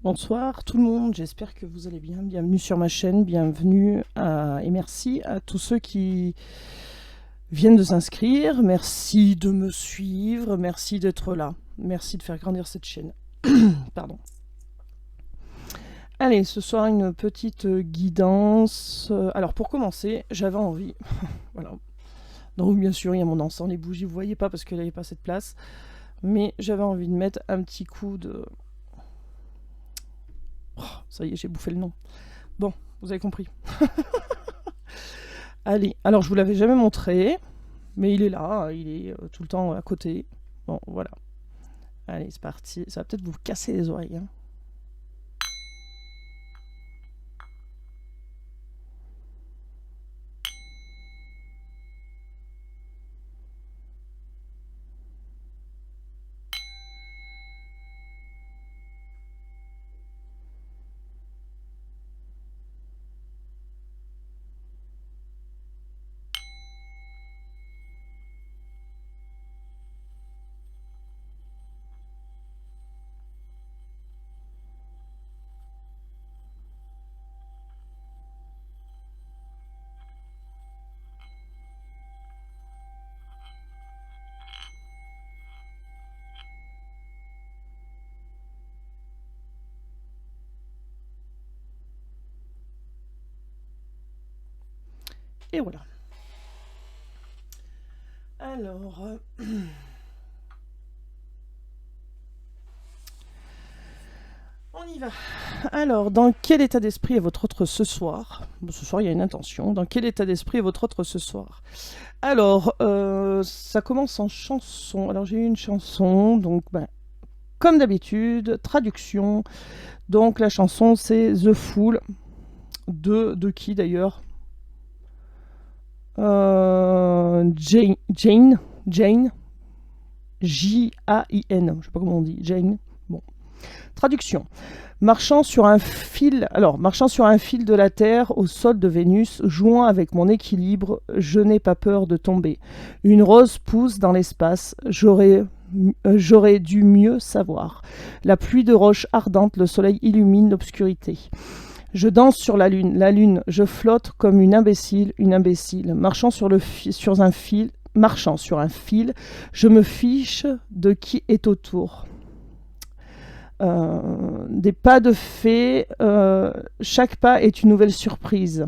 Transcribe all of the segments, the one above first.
Bonsoir tout le monde, j'espère que vous allez bien. Bienvenue sur ma chaîne, bienvenue et merci à tous ceux qui viennent de s'inscrire. Merci de me suivre, merci d'être là. Merci de faire grandir cette chaîne. Pardon. Allez, ce soir une petite guidance. Alors pour commencer, j'avais envie... voilà. Donc bien sûr, il y a mon encens, les bougies, vous voyez pas parce qu'il n'y avait pas cette place. Mais j'avais envie de mettre un petit coup de... Oh, ça y est, j'ai bouffé le nom. Bon, vous avez compris. Allez, alors je vous l'avais jamais montré, mais il est là, il est tout le temps à côté. Bon, voilà. Allez, c'est parti. Ça va peut-être vous casser les oreilles. Hein. Et voilà. Alors... on y va. Alors, dans quel état d'esprit est votre autre ce soir? Bon, ce soir, il y a une intention. Dans quel état d'esprit est votre autre ce soir? Alors, ça commence en chanson. Alors, j'ai eu une chanson, donc, comme d'habitude, traduction. Donc, la chanson, c'est The Fool. De qui, d'ailleurs? Jane. J-A-I-N. Je sais pas comment on dit. Jane. Bon. Traduction. Marchant sur un fil de la Terre au sol de Vénus, jouant avec mon équilibre, je n'ai pas peur de tomber. Une rose pousse dans l'espace, j'aurais dû mieux savoir. La pluie de roches ardentes, le soleil illumine l'obscurité. Je danse sur la lune, je flotte comme une imbécile, marchant sur un fil, je me fiche de qui est autour. Des pas de fée, chaque pas est une nouvelle surprise.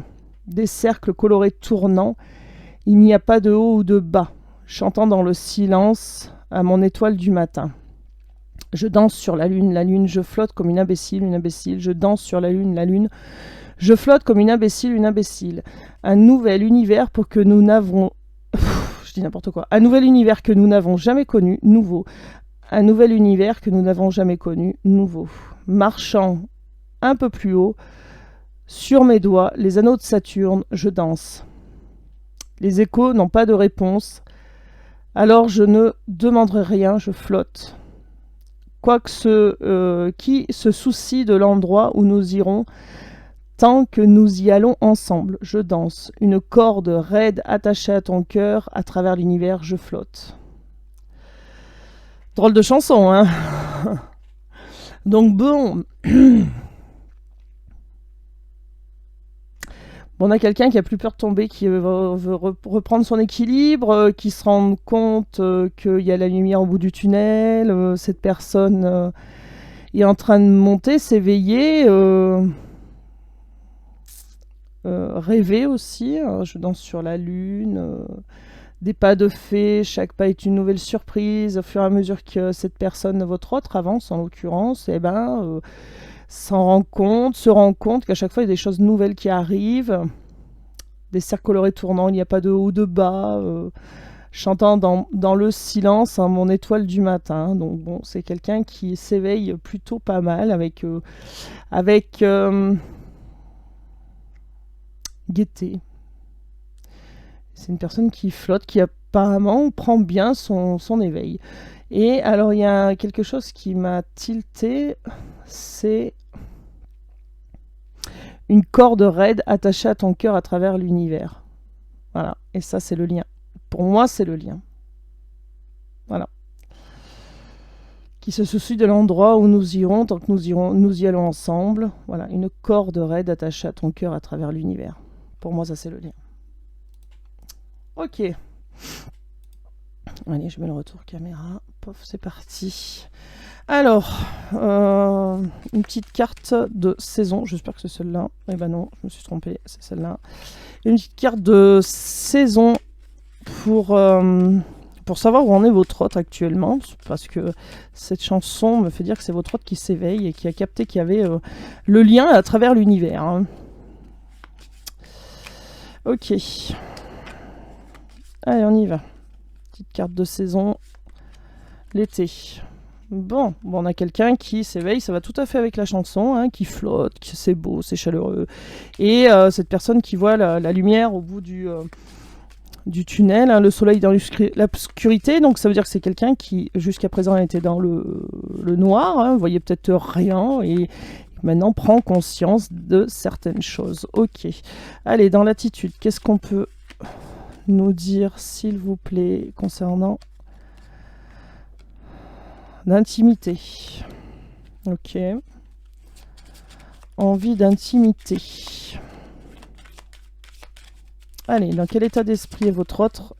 Des cercles colorés tournant, il n'y a pas de haut ou de bas, chantant dans le silence à mon étoile du matin. Je danse sur la lune, je flotte comme une imbécile, je danse sur la lune, je flotte comme une imbécile. Un nouvel univers pour que nous n'avons... je dis n'importe quoi. Un nouvel univers que nous n'avons jamais connu, nouveau. Un nouvel univers que nous n'avons jamais connu, nouveau. Marchant un peu plus haut, sur mes doigts, les anneaux de Saturne, je danse. Les échos n'ont pas de réponse, alors je ne demanderai rien, je flotte. Qui se soucie de l'endroit où nous irons, tant que nous y allons ensemble, je danse. Une corde raide attachée à ton cœur, à travers l'univers, je flotte. Drôle de chanson, hein. Donc bon... on a quelqu'un qui a plus peur de tomber, qui veut reprendre son équilibre, qui se rend compte qu'il y a la lumière au bout du tunnel, cette personne est en train de monter, s'éveiller, rêver aussi, hein, je danse sur la lune, des pas de fée, chaque pas est une nouvelle surprise, au fur et à mesure que cette personne, votre autre, avance en l'occurrence, se rend compte qu'à chaque fois il y a des choses nouvelles qui arrivent, des cercles colorés tournants, il n'y a pas de haut de bas, chantant dans le silence, hein, mon étoile du matin. Donc bon, c'est quelqu'un qui s'éveille plutôt pas mal avec gaieté. C'est une personne qui flotte, qui apparemment prend bien son éveil. Et alors il y a quelque chose qui m'a tilté, c'est une corde raide attachée à ton cœur à travers l'univers. Voilà, et ça c'est le lien. Pour moi c'est le lien. Voilà. qui se soucie de l'endroit où nous irons tant que nous y allons ensemble. Voilà, une corde raide attachée à ton cœur à travers l'univers. Pour moi, ça c'est le lien. Ok. Allez, je mets le retour caméra. Pof, c'est parti. Alors, une petite carte de saison. J'espère que c'est celle-là. Eh ben non, je me suis trompée. C'est celle-là. Une petite carte de saison pour savoir où en est votre hôte actuellement. Parce que cette chanson me fait dire que c'est votre hôte qui s'éveille et qui a capté qu'il y avait le lien à travers l'univers. Hein. Ok. Allez, on y va. Petite carte de saison. L'été. Bon, on a quelqu'un qui s'éveille, ça va tout à fait avec la chanson, hein, qui flotte, c'est beau, c'est chaleureux. Et cette personne qui voit la lumière au bout du tunnel, hein, le soleil dans l'obscurité, donc ça veut dire que c'est quelqu'un qui jusqu'à présent était dans le noir, hein, voyait peut-être rien, et maintenant prend conscience de certaines choses. Ok, allez, dans l'attitude, qu'est-ce qu'on peut nous dire, s'il vous plaît, concernant d'intimité. Ok. Envie d'intimité. Allez, dans quel état d'esprit est votre autre?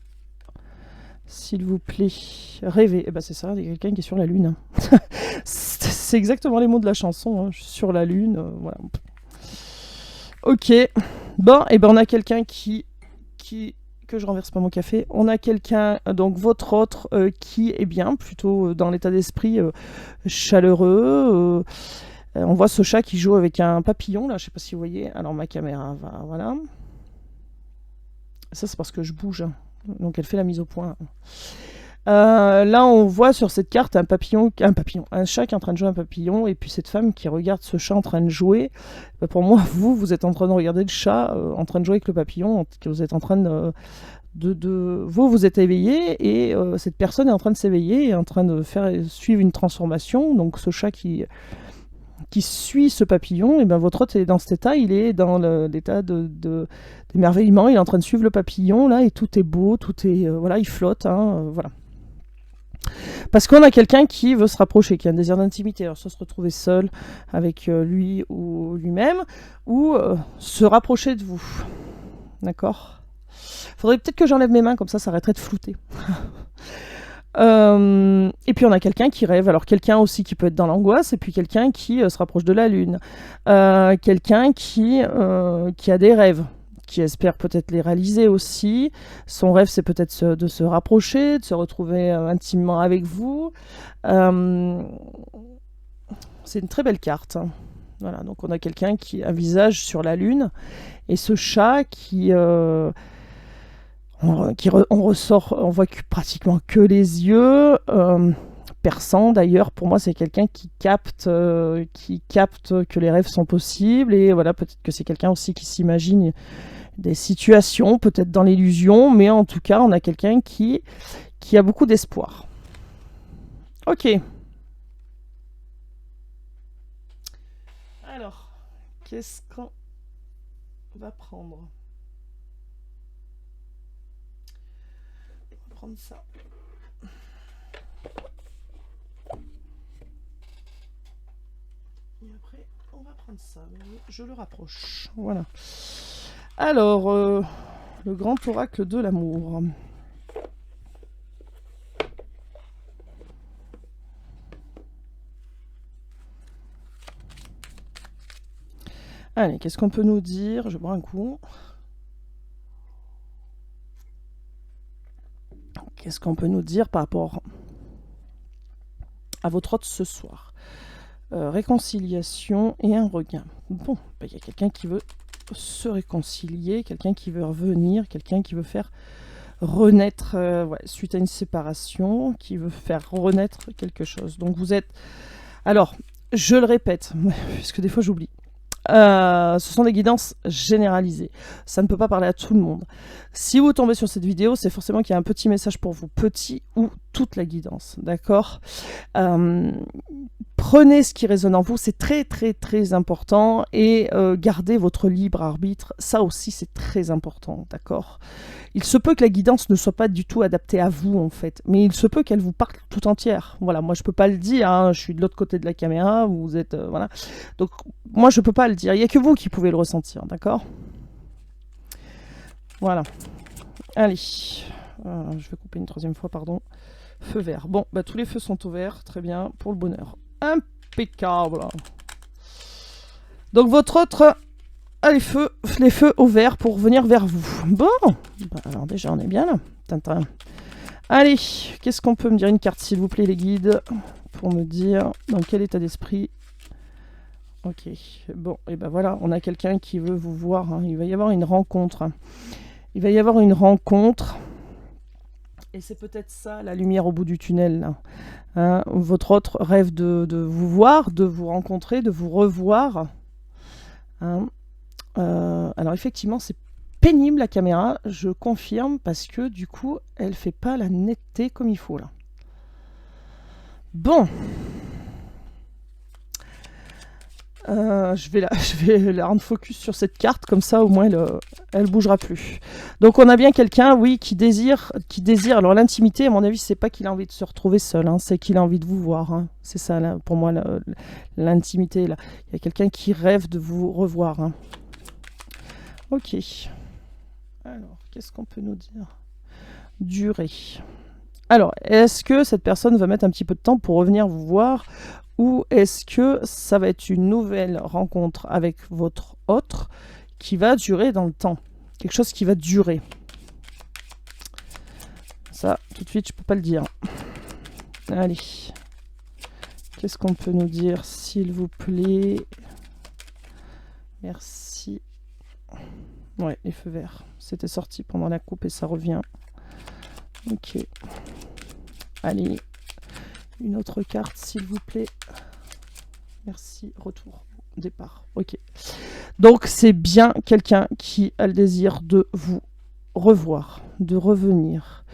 S'il vous plaît. Rêver. Eh ben c'est ça, il y a quelqu'un qui est sur la lune. C'est exactement les mots de la chanson. Hein. Je suis sur la lune. Voilà. Ok. Bon, et ben on a quelqu'un qui que je renverse pas mon café. On a quelqu'un, donc votre autre, qui est bien, plutôt dans l'état d'esprit chaleureux. On voit ce chat qui joue avec un papillon, là, je sais pas si vous voyez. Alors ma caméra va, voilà. Ça c'est parce que je bouge, donc elle fait la mise au point. Là on voit sur cette carte un chat qui est en train de jouer un papillon, et puis cette femme qui regarde ce chat en train de jouer. Pour moi, vous êtes en train de regarder le chat en train de jouer avec le papillon, que vous êtes en train vous êtes éveillé, et cette personne est en train de s'éveiller et en train de suivre une transformation. Donc ce chat qui suit ce papillon, et ben votre hôte est dans cet état, il est dans l'état d'émerveillement, il est en train de suivre le papillon là, et tout est beau, tout est voilà, il flotte, hein, voilà. Parce qu'on a quelqu'un qui veut se rapprocher, qui a un désir d'intimité, alors soit se retrouver seul avec lui ou lui-même, ou se rapprocher de vous. D'accord ? Faudrait peut-être que j'enlève mes mains, comme ça arrêterait de flouter. Et puis on a quelqu'un qui rêve, alors quelqu'un aussi qui peut être dans l'angoisse, et puis quelqu'un qui se rapproche de la lune. Quelqu'un qui a des rêves, qui espère peut-être les réaliser aussi. Son rêve, c'est peut-être de se rapprocher, de se retrouver intimement avec vous. C'est une très belle carte. Voilà, donc on a quelqu'un qui a un visage sur la lune, et ce chat on voit pratiquement que les yeux, perçants d'ailleurs. Pour moi, c'est quelqu'un qui capte que les rêves sont possibles, et voilà, peut-être que c'est quelqu'un aussi qui s'imagine des situations, peut-être dans l'illusion, mais en tout cas, on a quelqu'un qui a beaucoup d'espoir. Ok. Alors, qu'est-ce qu'on va prendre ? On va prendre ça. Et après, on va prendre ça. Je le rapproche. Voilà. Alors, le grand oracle de l'amour. Allez, qu'est-ce qu'on peut nous dire ? Je bois un coup. Qu'est-ce qu'on peut nous dire par rapport à votre hôte ce soir ? Réconciliation et un regain. Bon, il y a quelqu'un qui veut se réconcilier, quelqu'un qui veut revenir, quelqu'un qui veut faire renaître suite à une séparation, qui veut faire renaître quelque chose. Donc vous êtes... Alors, je le répète, parce que des fois j'oublie. Ce sont des guidances généralisées. Ça ne peut pas parler à tout le monde. Si vous tombez sur cette vidéo, c'est forcément qu'il y a un petit message pour vous, petit ou toute la guidance, d'accord. Prenez ce qui résonne en vous, c'est très très très important, et gardez votre libre arbitre, ça aussi c'est très important, d'accord. Il se peut que la guidance ne soit pas du tout adaptée à vous en fait, mais il se peut qu'elle vous parle tout entière. Voilà, moi je peux pas le dire, hein, je suis de l'autre côté de la caméra, vous êtes voilà. Donc moi je peux pas le dire, il y a que vous qui pouvez le ressentir, d'accord. Voilà. Allez, je vais couper une troisième fois, pardon. Feu vert. Bon, bah tous les feux sont au vert, très bien, pour le bonheur. Impeccable. Donc votre autre a les feux au vert pour venir vers vous. Bon, bah, alors déjà on est bien là. Tintin. Allez, qu'est-ce qu'on peut me dire? Une carte s'il vous plaît les guides, pour me dire dans quel état d'esprit. Ok, bon, et ben voilà, on a quelqu'un qui veut vous voir, hein. Il va y avoir une rencontre. Il va y avoir une rencontre. Et c'est peut-être ça, la lumière au bout du tunnel, là. Hein, votre autre rêve de vous voir, de vous rencontrer, de vous revoir. Hein. Alors effectivement, c'est pénible la caméra, je confirme, parce que du coup, elle fait pas la netteté comme il faut, là. Bon. Je vais la rendre focus sur cette carte, comme ça au moins elle bougera plus. Donc on a bien quelqu'un, oui, qui désire. Alors l'intimité, à mon avis, c'est pas qu'il a envie de se retrouver seul, hein, c'est qu'il a envie de vous voir. Hein. C'est ça, là, pour moi, l'intimité. Là, il y a quelqu'un qui rêve de vous revoir. Hein. Ok. Alors, qu'est-ce qu'on peut nous dire? Durée. Alors, est-ce que cette personne va mettre un petit peu de temps pour revenir vous voir? Ou est-ce que ça va être une nouvelle rencontre avec votre autre qui va durer dans le temps? Quelque chose qui va durer. Ça, tout de suite, je peux pas le dire. Allez. Qu'est-ce qu'on peut nous dire, s'il vous plaît? Merci. Ouais, les feux verts. C'était sorti pendant la coupe et ça revient. Ok. Allez. Une autre carte, s'il vous plaît. Merci. Retour. Départ. Ok. Donc, c'est bien quelqu'un qui a le désir de vous revoir, de revenir.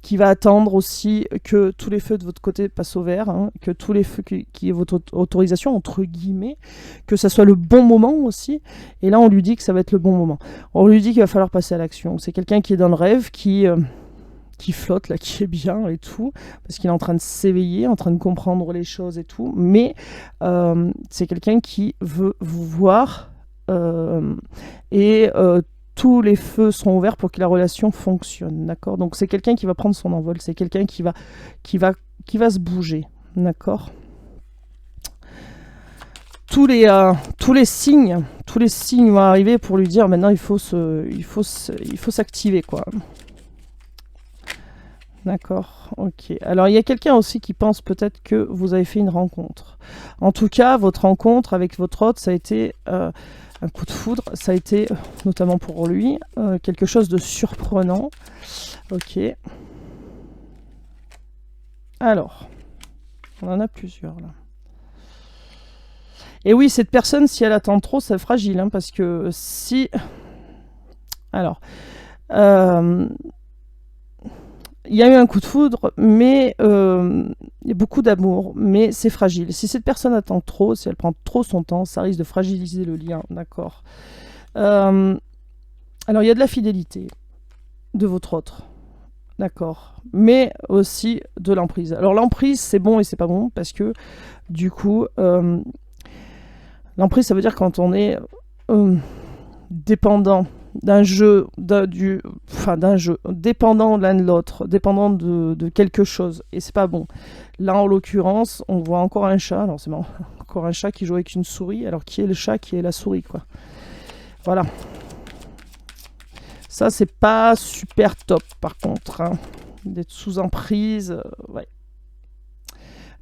Qui va attendre aussi que tous les feux de votre côté passent au vert, hein, que tous les feux qui est votre autorisation, entre guillemets, que ça soit le bon moment aussi. Et là, on lui dit que ça va être le bon moment. On lui dit qu'il va falloir passer à l'action. C'est quelqu'un qui est dans le rêve, qui flotte, là, qui est bien et tout, parce qu'il est en train de s'éveiller, en train de comprendre les choses et tout, mais c'est quelqu'un qui veut vous voir, et tous les feux sont ouverts pour que la relation fonctionne, d'accord? Donc c'est quelqu'un qui va prendre son envol, c'est quelqu'un qui va se bouger, d'accord? Tous les signes vont arriver pour lui dire maintenant il faut s'activer, quoi. D'accord, ok. Alors il y a quelqu'un aussi qui pense peut-être que vous avez fait une rencontre. En tout cas, votre rencontre avec votre hôte, ça a été un coup de foudre, ça a été, notamment pour lui, quelque chose de surprenant. Ok. Alors, on en a plusieurs là. Et oui, cette personne, si elle attend trop, c'est fragile, hein, parce que si... Alors... il y a eu un coup de foudre, mais il y a beaucoup d'amour, mais c'est fragile. Si cette personne attend trop, si elle prend trop son temps, ça risque de fragiliser le lien, d'accord. Alors, il y a de la fidélité de votre autre, d'accord, mais aussi de l'emprise. Alors, l'emprise, c'est bon et c'est pas bon, parce que, du coup, l'emprise, ça veut dire quand on est dépendant d'un jeu, d'un jeu, dépendant l'un de l'autre, dépendant de quelque chose, et c'est pas bon. Là, en l'occurrence, on voit encore un chat, alors c'est marrant, encore un chat qui joue avec une souris, alors qui est le chat, qui est la souris, quoi. Voilà. Ça, c'est pas super top, par contre, hein, d'être sous emprise, ouais.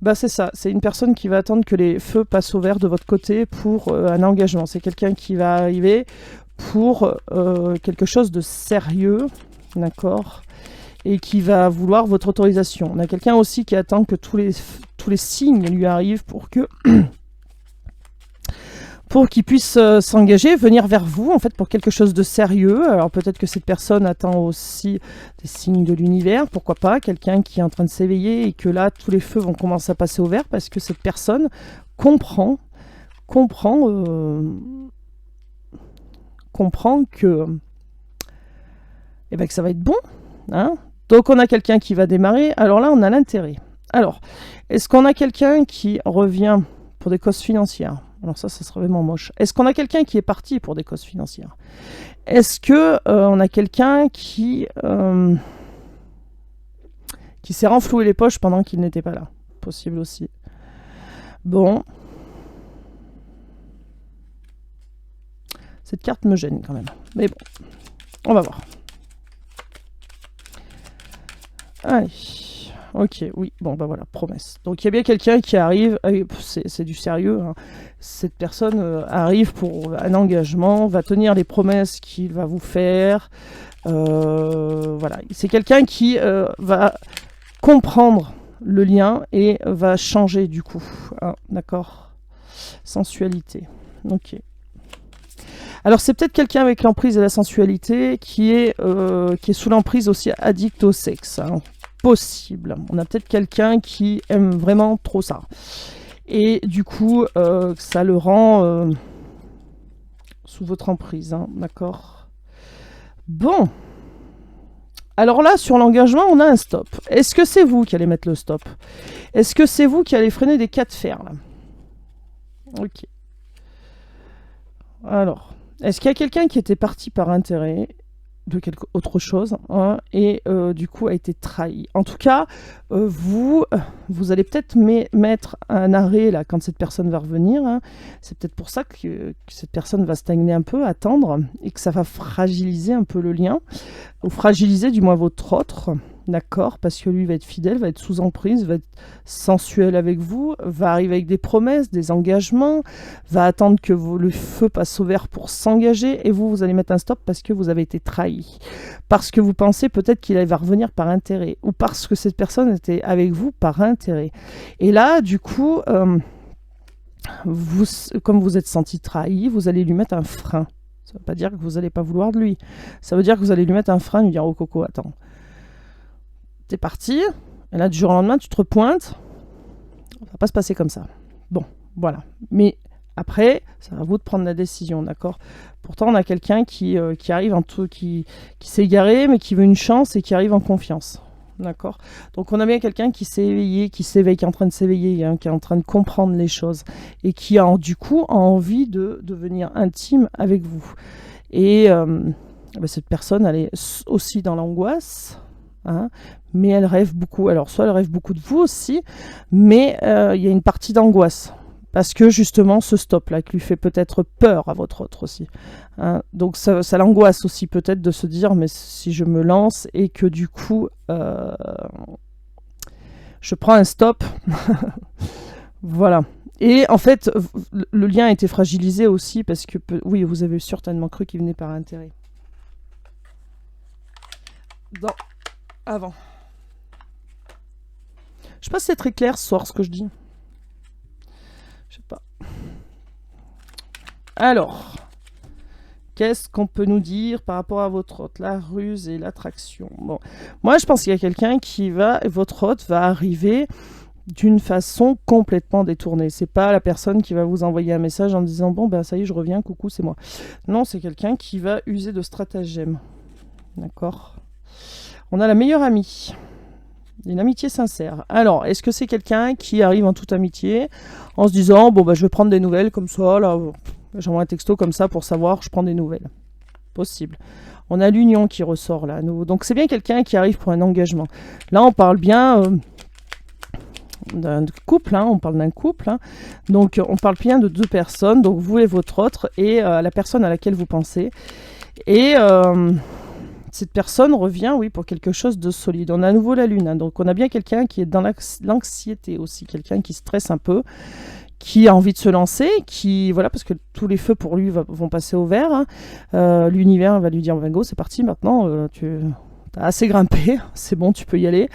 Bah c'est ça, c'est une personne qui va attendre que les feux passent au vert de votre côté pour un engagement. C'est quelqu'un qui va arriver pour quelque chose de sérieux, d'accord, et qui va vouloir votre autorisation. On a quelqu'un aussi qui attend que tous les signes lui arrivent pour que pour qu'il puisse s'engager, venir vers vous, en fait, pour quelque chose de sérieux. Alors peut-être que cette personne attend aussi des signes de l'univers, pourquoi pas, quelqu'un qui est en train de s'éveiller et que là, tous les feux vont commencer à passer au vert parce que cette personne comprend que, eh ben, que ça va être bon. Hein. Donc on a quelqu'un qui va démarrer, alors là on a l'intérêt. Alors, est-ce qu'on a quelqu'un qui revient pour des causes financières? Alors ça serait vraiment moche. Est-ce qu'on a quelqu'un qui est parti pour des causes financières? Est-ce que on a quelqu'un qui s'est renfloué les poches pendant qu'il n'était pas là? Possible aussi. Bon. Cette carte me gêne quand même. Mais bon, on va voir. Allez. Ok, oui, bon, bah voilà, promesse. Donc il y a bien quelqu'un qui arrive, c'est du sérieux, hein. Cette personne arrive pour un engagement, va tenir les promesses qu'il va vous faire. Voilà, c'est quelqu'un qui va comprendre le lien et va changer du coup. Hein, d'accord. Sensualité. Ok. Alors c'est peut-être quelqu'un avec l'emprise de la sensualité qui est sous l'emprise aussi addict au sexe. Hein. Possible. On a peut-être quelqu'un qui aime vraiment trop ça. Et du coup, ça le rend sous votre emprise. Hein, d'accord. Bon. Alors là, sur l'engagement, on a un stop. Est-ce que c'est vous qui allez mettre le stop? Est-ce que c'est vous qui allez freiner des cas de fer là? Ok. Alors, est-ce qu'il y a quelqu'un qui était parti par intérêt de quelque autre chose, hein, et du coup a été trahi? En tout cas, vous allez peut-être mettre un arrêt là quand cette personne va revenir. Hein. C'est peut-être pour ça que cette personne va stagner un peu, attendre, et que ça va fragiliser un peu le lien, ou fragiliser du moins votre autre. D'accord, parce que lui va être fidèle, va être sous emprise, va être sensuel avec vous, va arriver avec des promesses, des engagements, va attendre que le feu passe au vert pour s'engager, et vous allez mettre un stop parce que vous avez été trahi. Parce que vous pensez peut-être qu'il va revenir par intérêt, ou parce que cette personne était avec vous par intérêt. Et là, du coup, comme vous êtes senti trahi, vous allez lui mettre un frein. Ça ne veut pas dire que vous n'allez pas vouloir de lui. Ça veut dire que vous allez lui mettre un frein, lui dire « Oh Coco, attends. » T'es parti, et là du jour au lendemain tu te repointes, ça va pas se passer comme ça. Bon, voilà. Mais après, c'est à vous de prendre la décision, d'accord? Pourtant on a quelqu'un qui arrive qui s'est égaré, mais qui veut une chance et qui arrive en confiance. D'accord? Donc on a bien quelqu'un qui s'est éveillé, qui s'éveille, qui est en train de s'éveiller, hein, qui est en train de comprendre les choses, et qui a du coup envie de devenir intime avec vous. Et cette personne, elle est aussi dans l'angoisse. Hein, mais elle rêve beaucoup. Alors, soit elle rêve beaucoup de vous aussi, mais il y a une partie d'angoisse. Parce que justement, ce stop-là, qui lui fait peut-être peur à votre autre aussi. Hein, donc, ça l'angoisse aussi peut-être de se dire, mais si je me lance et que du coup, je prends un stop. Voilà. Et en fait, le lien a été fragilisé aussi parce que, oui, vous avez certainement cru qu'il venait par intérêt. Avant. Je sais pas si c'est très clair ce soir ce que je dis. Je sais pas. Alors, qu'est-ce qu'on peut nous dire par rapport à votre hôte? La ruse et l'attraction. Bon, moi je pense qu'il y a quelqu'un votre hôte va arriver d'une façon complètement détournée. C'est pas la personne qui va vous envoyer un message en disant bon ben ça y est je reviens, coucou c'est moi. Non, c'est quelqu'un qui va user de stratagèmes. D'accord? On a la meilleure amie. Une amitié sincère. Alors, est-ce que c'est quelqu'un qui arrive en toute amitié en se disant bon bah je vais prendre des nouvelles comme ça, là, j'envoie un texto comme ça pour savoir, je prends des nouvelles. Possible. On a l'union qui ressort là. Donc c'est bien quelqu'un qui arrive pour un engagement. Là on parle bien d'un couple, hein, on parle d'un couple. Hein. Donc on parle bien de deux personnes, donc vous et votre autre, et la personne à laquelle vous pensez. Et cette personne revient, oui, pour quelque chose de solide. On a à nouveau la lune, hein, donc on a bien quelqu'un qui est dans l'anxiété aussi, quelqu'un qui stresse un peu, qui a envie de se lancer, voilà, parce que tous les feux pour lui vont passer au vert. Hein. L'univers va lui dire, go, c'est parti maintenant, t'as t'as assez grimpé, c'est bon, tu peux y aller.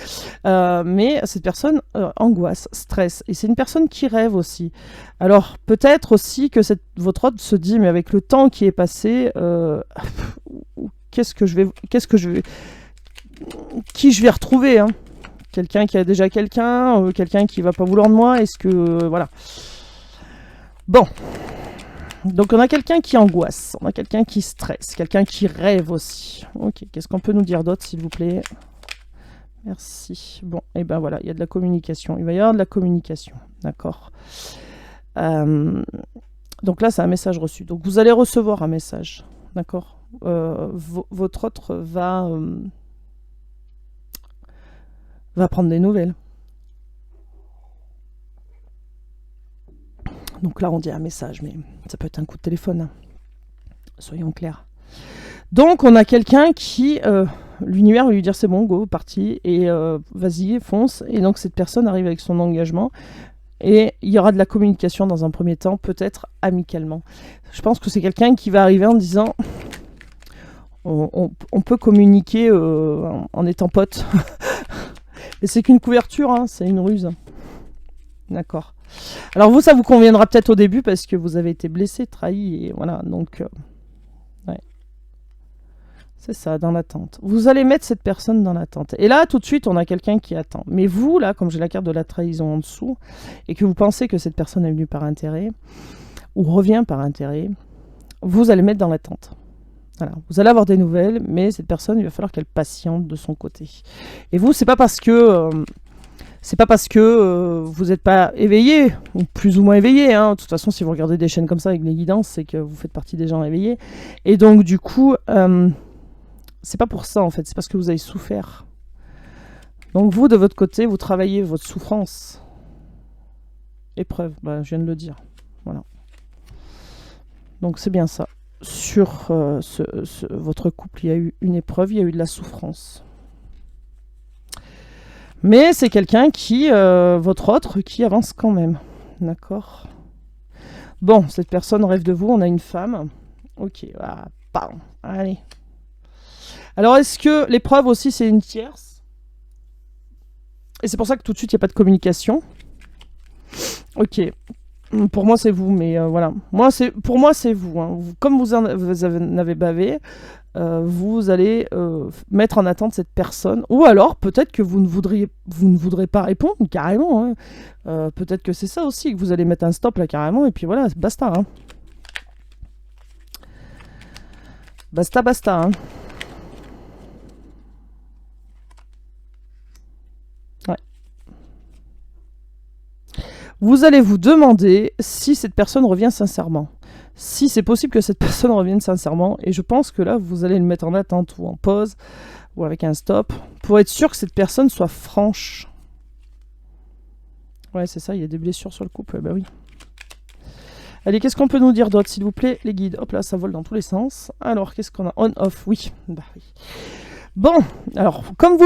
Mais cette personne angoisse, stresse. Et c'est une personne qui rêve aussi. Alors, peut-être aussi que votre hôte se dit, mais avec le temps qui est passé, qui je vais retrouver, hein. Quelqu'un qui a déjà quelqu'un, quelqu'un qui va pas vouloir de moi, est-ce que... voilà. Bon. Donc on a quelqu'un qui angoisse, on a quelqu'un qui stresse, quelqu'un qui rêve aussi. Ok, qu'est-ce qu'on peut nous dire d'autre, s'il vous plaît? Merci. Bon, et ben voilà, il y a de la communication. Il va y avoir de la communication, d'accord. Donc là, c'est un message reçu. Donc vous allez recevoir un message, d'accord. Votre autre va prendre des nouvelles. Donc là, on dit un message, mais ça peut être un coup de téléphone. Hein. Soyons clairs. Donc, on a quelqu'un qui... l'univers va lui dire, c'est bon, go, parti, et vas-y, fonce. Et donc, cette personne arrive avec son engagement. Et il y aura de la communication dans un premier temps, peut-être amicalement. Je pense que c'est quelqu'un qui va arriver en disant... On peut communiquer en étant potes. Et c'est qu'une couverture, hein, c'est une ruse. D'accord. Alors vous, ça vous conviendra peut-être au début parce que vous avez été blessé, trahi, et voilà, donc... ouais. C'est ça, dans l'attente. Vous allez mettre cette personne dans l'attente. Et là, tout de suite, on a quelqu'un qui attend. Mais vous, là, comme j'ai la carte de la trahison en dessous, et que vous pensez que cette personne est venue par intérêt, ou revient par intérêt, vous allez mettre dans l'attente. Voilà. Vous allez avoir des nouvelles, mais cette personne, il va falloir qu'elle patiente de son côté. Et vous, c'est pas parce que... vous n'êtes pas éveillé, ou plus ou moins éveillé. Hein. De toute façon, si vous regardez des chaînes comme ça avec les guidances, c'est que vous faites partie des gens éveillés. Et donc, du coup, c'est pas pour ça, en fait. C'est parce que vous avez souffert. Donc, vous, de votre côté, vous travaillez votre souffrance. Épreuve, je viens de le dire. Voilà. Donc, c'est bien ça. Sur votre couple, il y a eu une épreuve, il y a eu de la souffrance. Mais c'est quelqu'un qui, votre autre, qui avance quand même. D'accord. Bon, cette personne rêve de vous, on a une femme. Ok, bam, allez. Alors, est-ce que l'épreuve aussi, c'est une tierce? Et c'est pour ça que tout de suite, il n'y a pas de communication. Ok. Pour moi, c'est vous, mais voilà. Pour moi, c'est vous, hein. Comme vous en avez bavé, vous allez mettre en attente cette personne. Ou alors, peut-être que vous ne voudrez pas répondre, carrément. Hein. Peut-être que c'est ça aussi, que vous allez mettre un stop là, carrément, et puis voilà, basta. Hein. Basta. Hein. Ouais. Vous allez vous demander si cette personne revient sincèrement. Si c'est possible que cette personne revienne sincèrement, et je pense que là, vous allez le mettre en attente ou en pause, ou avec un stop, pour être sûr que cette personne soit franche. Ouais, c'est ça, il y a des blessures sur le couple, bah oui. Allez, qu'est-ce qu'on peut nous dire d'autre, s'il vous plaît, les guides? Hop là, ça vole dans tous les sens. Alors, qu'est-ce qu'on a? On-off, oui. Bah oui. Bon, alors, comme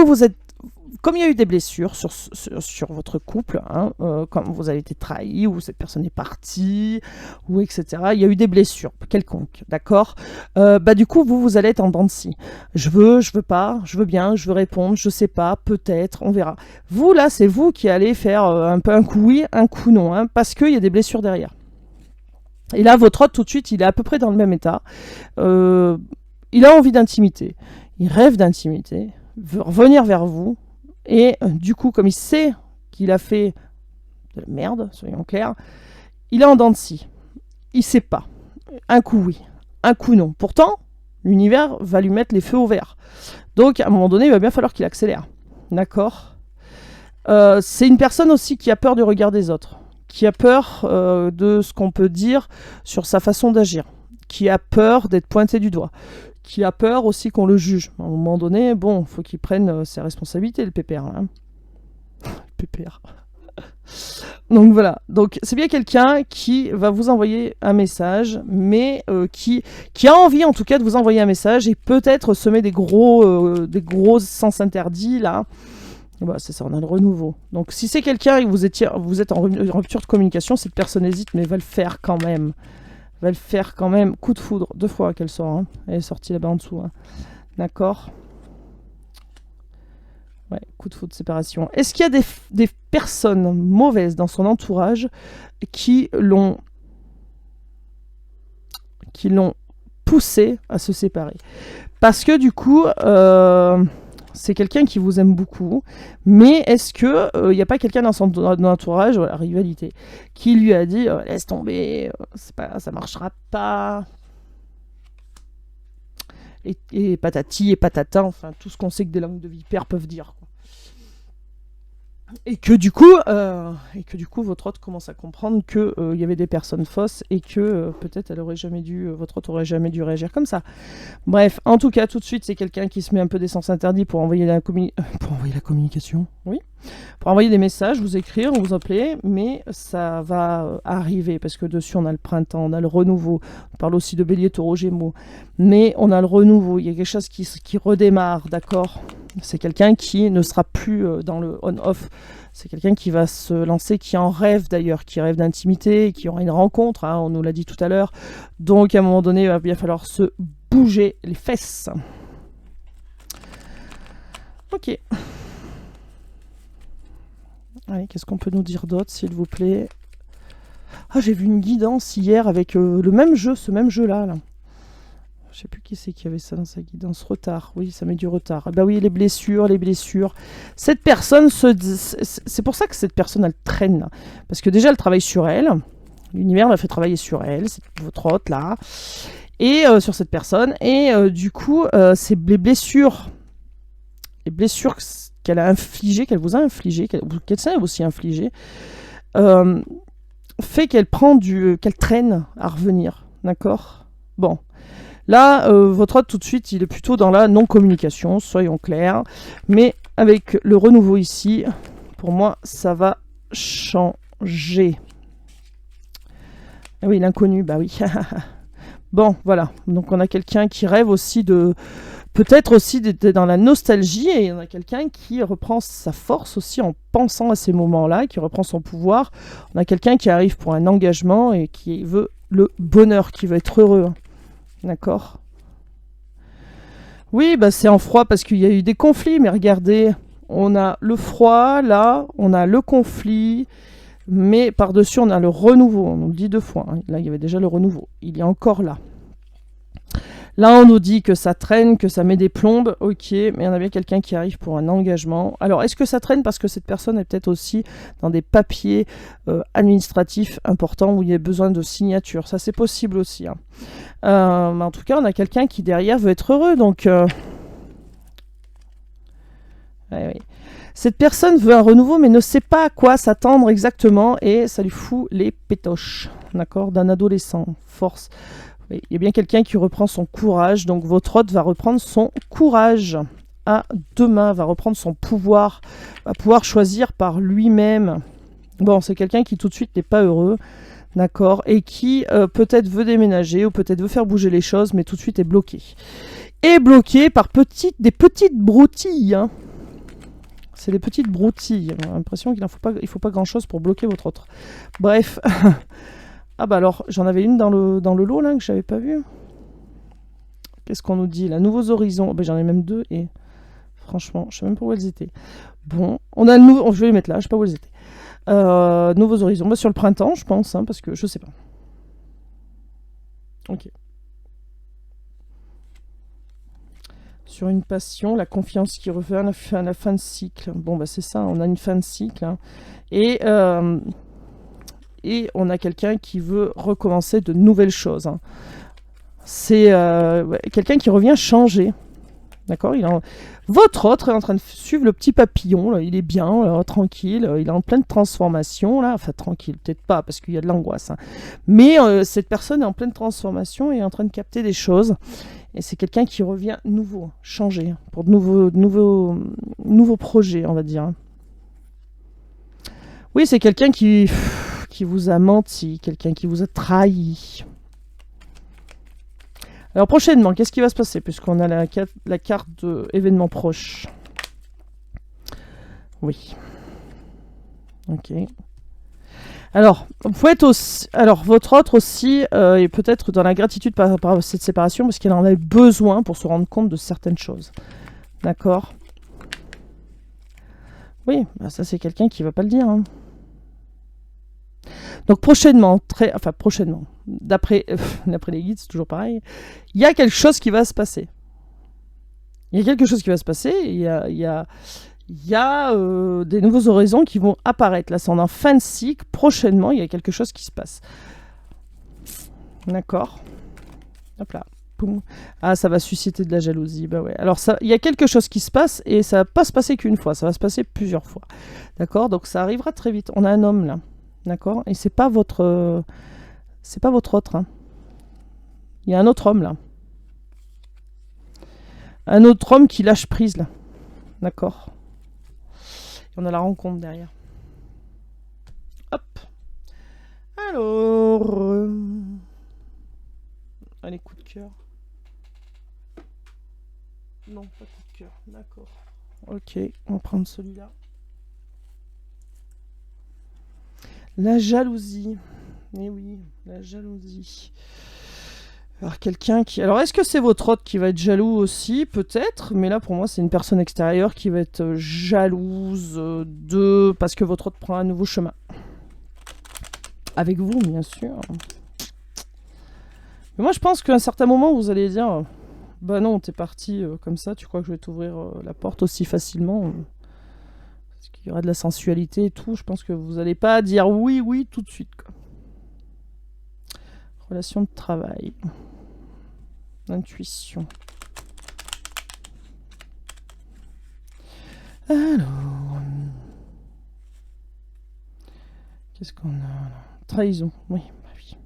il y a eu des blessures sur votre couple, hein, comme vous avez été trahi, ou cette personne est partie, ou etc., il y a eu des blessures quelconques, d'accord. Du coup, vous allez être en dents de scie. Je veux pas, je veux bien, je veux répondre, je sais pas, peut-être, on verra. Vous, là, c'est vous qui allez faire un peu un coup oui, un coup non, hein, parce qu'il y a des blessures derrière. Et là, votre hôte, tout de suite, il est à peu près dans le même état. Il a envie d'intimité. Il rêve d'intimité, veut revenir vers vous. Et du coup, comme il sait qu'il a fait de la merde, soyons clairs, il est en dents de scie. Il sait pas. Un coup oui, un coup non. Pourtant, l'univers va lui mettre les feux au vert. Donc, à un moment donné, il va bien falloir qu'il accélère. D'accord. C'est une personne aussi qui a peur du regard des autres, qui a peur de ce qu'on peut dire sur sa façon d'agir, qui a peur d'être pointé du doigt, qui a peur aussi qu'on le juge. À un moment donné, bon, faut qu'il prenne ses responsabilités, le pépère. Hein. Le pépère. Donc voilà. Donc c'est bien quelqu'un qui va vous envoyer un message, mais qui a envie en tout cas de vous envoyer un message et peut-être semer des gros sens interdits là. Bah, c'est ça, on a le renouveau. Donc si c'est quelqu'un et que vous êtes en rupture de communication, cette personne hésite, mais va le faire quand même. Va le faire quand même. Coup de foudre, 2 fois qu'elle sort. Hein. Elle est sortie là-bas en dessous. Hein. D'accord. Ouais, coup de foudre, séparation. Est-ce qu'il y a des personnes mauvaises dans son entourage qui l'ont poussé à se séparer? Parce que du coup, c'est quelqu'un qui vous aime beaucoup, mais est-ce que il n'y a pas quelqu'un dans son entourage, voilà, rivalité, qui lui a dit laisse tomber, ça marchera pas, et patati et patata, enfin tout ce qu'on sait que des langues de vipère peuvent dire, quoi. Et que du coup, votre hôte commence à comprendre que il y avait des personnes fausses et que peut-être votre hôte aurait jamais dû réagir comme ça. Bref, en tout cas, tout de suite, c'est quelqu'un qui se met un peu des sens interdits pour envoyer la communication, oui, pour envoyer des messages, vous écrire, vous appeler, mais ça va arriver parce que dessus on a le printemps, on a le renouveau. On parle aussi de Bélier, Taureau, Gémeaux, mais on a le renouveau. Il y a quelque chose qui redémarre, d'accord? C'est quelqu'un qui ne sera plus dans le on-off. C'est quelqu'un qui va se lancer, qui en rêve d'ailleurs, qui rêve d'intimité, qui aura une rencontre, hein, on nous l'a dit tout à l'heure. Donc à un moment donné, il va bien falloir se bouger les fesses. Ok. Allez, qu'est-ce qu'on peut nous dire d'autre, s'il vous plaît? Ah, j'ai vu une guidance hier avec le même jeu, ce même jeu-là. Là. Je sais plus qui c'est qui avait ça dans sa guidance. Retard, oui, ça met du retard. Ah bah oui, les blessures, les blessures. Cette personne c'est pour ça que cette personne, elle traîne. Là. Parce que déjà, elle travaille sur elle. L'univers l'a fait travailler sur elle, c'est votre hôte, là. Et sur cette personne. Et du coup, c'est les blessures qu'elle a infligées, qu'elle vous a infligées, qu'elle s'est aussi infligées, fait qu'elle traîne à revenir. D'accord? Bon. Là, votre hôte, tout de suite, il est plutôt dans la non-communication, soyons clairs. Mais avec le renouveau ici, pour moi, ça va changer. Ah oui, l'inconnu, bah oui. Bon, voilà. Donc, on a quelqu'un qui rêve aussi peut-être aussi d'être dans la nostalgie, et on a quelqu'un qui reprend sa force aussi en pensant à ces moments-là, qui reprend son pouvoir. On a quelqu'un qui arrive pour un engagement et qui veut le bonheur, qui veut être heureux. D'accord. Oui, bah c'est en froid parce qu'il y a eu des conflits, mais regardez, on a le froid, là, on a le conflit, mais par-dessus, on a le renouveau. On nous le dit 2 fois. Hein. Là, il y avait déjà le renouveau. Il est encore là. Là, on nous dit que ça traîne, que ça met des plombes. Ok, mais on a bien quelqu'un qui arrive pour un engagement. Alors, est-ce que ça traîne parce que cette personne est peut-être aussi dans des papiers administratifs importants où il y a besoin de signature? Ça, c'est possible aussi. Hein. Mais en tout cas, on a quelqu'un qui, derrière, veut être heureux. Donc, ouais, oui. Cette personne veut un renouveau, mais ne sait pas à quoi s'attendre exactement. Et ça lui fout les pétoches. D'accord? D'un adolescent. Force. Il y a bien quelqu'un qui reprend son courage, donc votre hôte va reprendre son courage à 2 mains, va reprendre son pouvoir, va pouvoir choisir par lui-même. Bon, c'est quelqu'un qui tout de suite n'est pas heureux, d'accord, et qui peut-être veut déménager ou peut-être veut faire bouger les choses, mais tout de suite est bloqué. Et bloqué par des petites broutilles. Hein. C'est des petites broutilles. J'ai l'impression qu'il ne faut pas grand-chose pour bloquer votre autre. Bref. Ah bah alors, j'en avais une dans le lot là que j'avais pas vu. Qu'est-ce qu'on nous dit là? Nouveaux horizons. Bah, j'en ai même 2 et franchement, je sais même pas où elles étaient. Bon, on a le nouveau. Je vais les mettre là, je sais pas où elles étaient. Nouveaux horizons. Bah, sur le printemps, je pense, hein, parce que je sais pas. Ok. Sur une passion, la confiance qui revient à la fin de cycle. Bon bah c'est ça, on a une fin de cycle. Hein. Et on a quelqu'un qui veut recommencer de nouvelles choses. Hein. C'est quelqu'un qui revient changer. D'accord. Votre autre est en train de suivre le petit papillon. Là. Il est bien, là, tranquille. Il est en pleine transformation. Là. Enfin, tranquille, peut-être pas, parce qu'il y a de l'angoisse. Hein. Mais cette personne est en pleine transformation et est en train de capter des choses. Et c'est quelqu'un qui revient nouveau, changé, pour de nouveaux projets, on va dire. Hein. Oui, c'est quelqu'un qui vous a menti, quelqu'un qui vous a trahi. Alors prochainement, qu'est-ce qui va se passer puisqu'on a la carte de événements proches? Oui. Ok. Alors, vous pouvez être aussi, alors votre autre aussi est peut-être dans la gratitude par rapport à cette séparation parce qu'elle en avait besoin pour se rendre compte de certaines choses. D'accord? Oui, bah ça c'est quelqu'un qui va pas le dire. Hein. Donc prochainement, enfin prochainement, d'après les guides, c'est toujours pareil, il y a quelque chose qui va se passer. Il y a quelque chose qui va se passer, il y a des nouveaux horizons qui vont apparaître. Là, c'est en fin de cycle, prochainement, il y a quelque chose qui se passe. D'accord. Hop là. Boum. Ah, ça va susciter de la jalousie. Bah ouais. Alors, il y a quelque chose qui se passe et ça va pas se passer qu'une fois, ça va se passer plusieurs fois. D'accord. Donc, ça arrivera très vite. On a un homme là. D'accord. Et c'est pas votre autre. Hein. Il y a un autre homme là. Un autre homme qui lâche prise là. D'accord. Et on a la rencontre derrière. Hop. Alors. Allez, coup de cœur. Non, pas coup de cœur. D'accord. Ok, on va prendre celui-là. La jalousie. Eh oui, la jalousie. Alors, quelqu'un qui... Alors, est-ce que c'est votre hôte qui va être jaloux aussi? Peut-être. Mais là, pour moi, c'est une personne extérieure qui va être jalouse parce que votre hôte prend un nouveau chemin. Avec vous, bien sûr. Mais moi, je pense qu'à un certain moment, vous allez dire... Bah non, t'es parti comme ça, tu crois que je vais t'ouvrir la porte aussi facilement parce qu'il y aura de la sensualité et tout. Je pense que vous n'allez pas dire oui, oui, tout de suite. Quoi. Relation de travail. Intuition. Alors... Qu'est-ce qu'on a là? Trahison, oui, bah oui.